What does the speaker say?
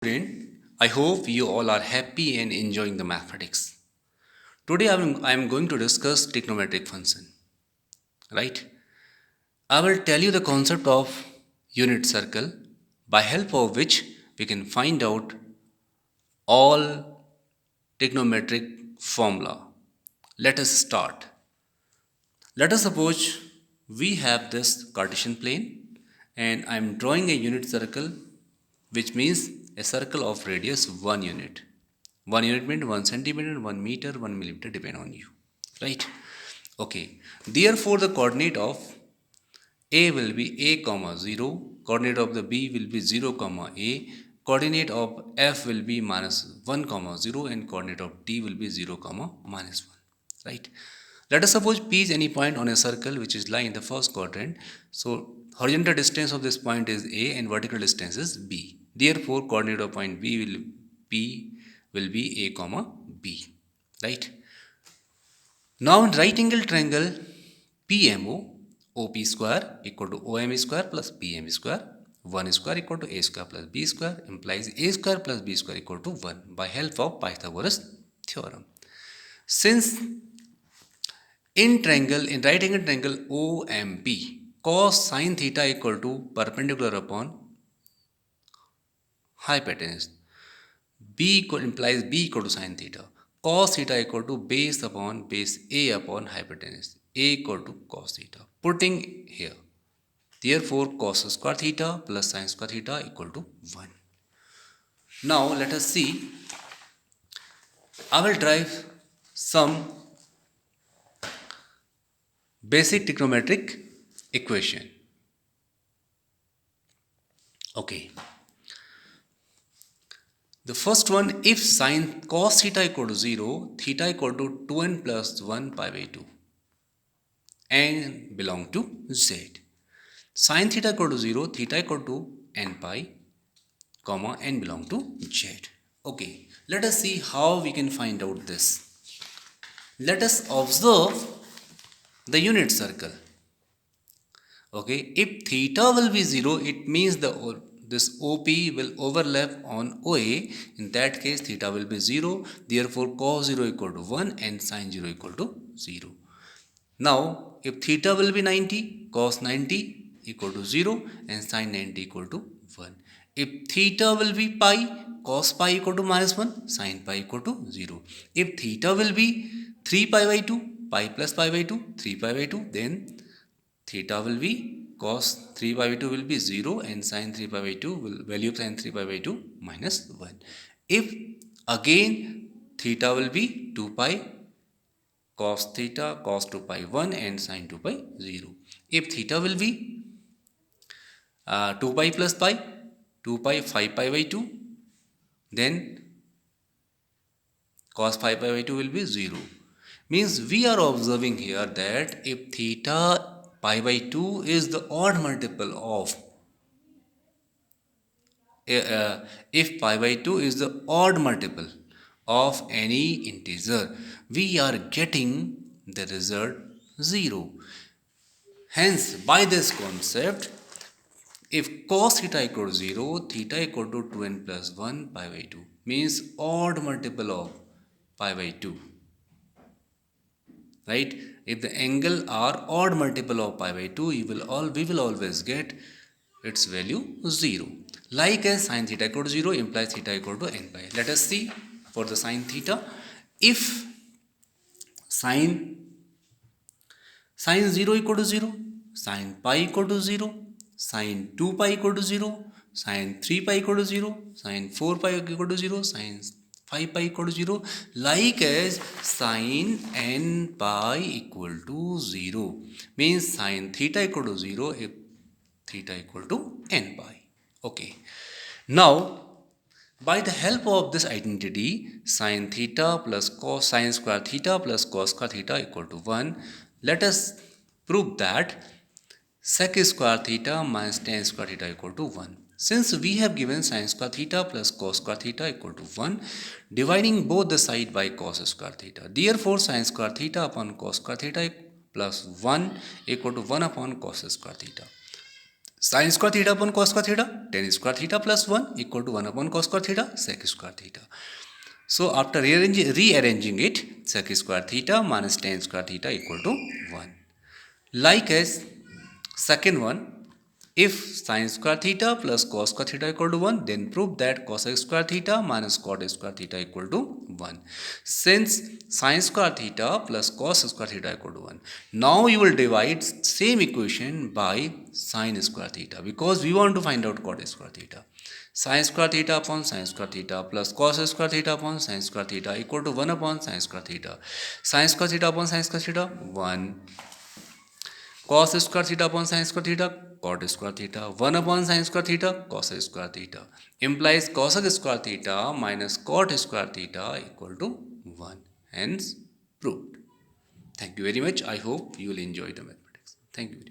Student, I hope you all are happy and enjoying the mathematics. Today I am going to discuss trigonometric function, right? I will tell you the concept of unit circle by help of which we can find out all trigonometric formula. Let us start. Let us suppose we have this Cartesian plane and I am drawing a unit circle, which means a circle of radius 1 unit. 1 unit means 1 centimeter, 1 meter, 1 millimeter, depend on you. Right? Okay. Therefore, the coordinate of A will be a comma 0, coordinate of the B will be 0 comma a, coordinate of F will be minus 1 comma 0, and coordinate of D will be 0 comma minus 1. Right? Let us suppose P is any point on a circle which is lying in the first quadrant. So horizontal distance of this point is A and vertical distance is B. Therefore, coordinate of point P will be A comma B. Right? Now in right angle triangle PMO, OP square equal to OM square plus PM square, 1 square equal to A square plus B square implies A square plus B square equal to 1 by help of Pythagoras theorem. Since in right angle triangle OMP, cos sin theta equal to perpendicular upon hypotenuse. Implies B equal to sin theta. Cos theta equal to base upon base A upon hypotenuse. A equal to cos theta. Putting here. Therefore, cos square theta plus sin square theta equal to 1. Now, let us see. I will derive some basic trigonometric equation. Okay. The first one, if sin cos theta equal to 0, theta equal to 2n plus 1 pi by 2 and belong to z. Sin theta equal to 0, theta equal to n pi, comma, n belong to z. Okay, let us see how we can find out this. Let us observe the unit circle. Okay, if theta will be 0, it means this OP will overlap on OA. In that case, theta will be 0. Therefore, cos 0 equal to 1 and sin 0 equal to 0. Now, if theta will be 90, cos 90 equal to 0 and sin 90 equal to 1. If theta will be pi, cos pi equal to minus 1, sin pi equal to 0. If theta will be 3 pi by 2, pi plus pi by 2, 3 pi by 2, then theta will be cos 3 pi by 2 will be 0 and sin 3 pi by 2 will value of sin 3 pi by 2 minus 1. If again theta will be 2 pi cos theta cos 2 pi 1 and sin 2 pi 0. If theta will be 2 pi plus pi 2 pi 5 pi by 2, then cos 5 pi by 2 will be 0. Means we are observing here that if theta pi by 2 is the odd multiple of if pi by 2 is the odd multiple of any integer, we are getting the result 0. Hence, by this concept, if cos theta equal to 0, theta equal to 2n plus 1 pi by 2 means odd multiple of pi by 2. Right? If the angle are odd multiple of pi by 2, we will always get its value 0. Like as sin theta equal to 0 implies theta equal to n pi. Let us see for the sin theta. If sin 0 equal to 0, sin pi equal to 0, sin 2 pi equal to 0, sin 3 pi equal to 0, sin 4 pi equal to 0, sin 5 pi equal to 0, like as sin n pi equal to 0 means sin theta equal to 0 if theta equal to n pi. Okay. Now, by the help of this identity, sin theta plus cos sin square theta plus cos square theta equal to 1, let us prove that sec square theta minus tan square theta equal to 1. Since we have given sin square theta plus cos square theta equal to 1, dividing both the side by cos square theta. Therefore, sin square theta upon cos square theta plus 1 equal to 1 upon cos square theta. Sin square theta upon cos square theta, tan square theta plus 1 equal to 1 upon cos square theta sec square theta. So after rearranging it, sec square theta minus tan square theta equal to 1. Like as second one, if sin square theta plus cos square theta equal to 1, then prove that cos square theta minus cot square theta equal to 1. Since sin square theta plus cos square theta equal to 1, now you will divide same equation by sin square theta, because we want to find out cot square theta. Sin square theta upon sin square theta plus cos square theta upon sin square theta equal to 1 upon sin square theta. Sin square theta upon sin square theta 1. Cos square theta upon sin square theta, cot square theta, 1 upon sin square theta, cos square theta, implies cos square theta minus cot square theta equal to 1. Hence proved. Thank you very much. I hope you will enjoy the mathematics. Thank you.